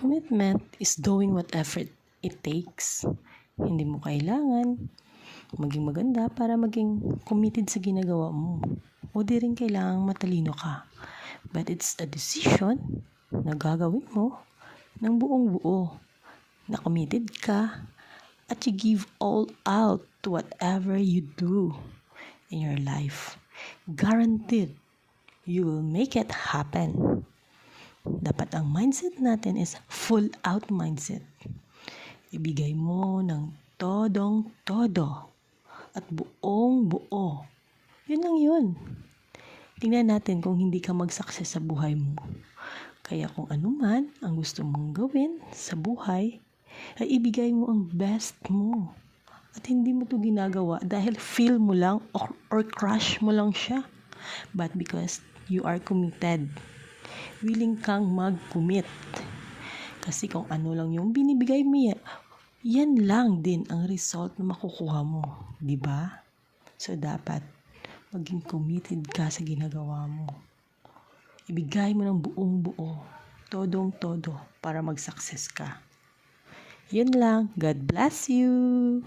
Commitment is doing whatever it takes. Hindi mo kailangan maging maganda para maging committed sa ginagawa mo. O di rin kailangang matalino ka. But it's a decision na gagawin mo ng buong buo. Na committed ka at you give all out to whatever you do in your life. Guaranteed, you will make it happen. Dapat ang mindset natin is full out mindset. Ibigay mo ng todong-todo at buong-buo. Yun lang yun. Tingnan natin kung hindi ka mag-success sa buhay mo. Kaya kung ano man ang gusto mong gawin sa buhay, ay ibigay mo ang best mo. At hindi mo to ginagawa dahil feel mo lang or crush mo lang siya. But because you are committed. Willing kang mag-commit. Kasi kung ano lang yung binibigay mo yan lang din ang result na makukuha mo. Diba? So dapat maging committed ka sa ginagawa mo. Ibigay mo ng buong buo. Todong-todo para mag-success ka. Yun lang. God bless you!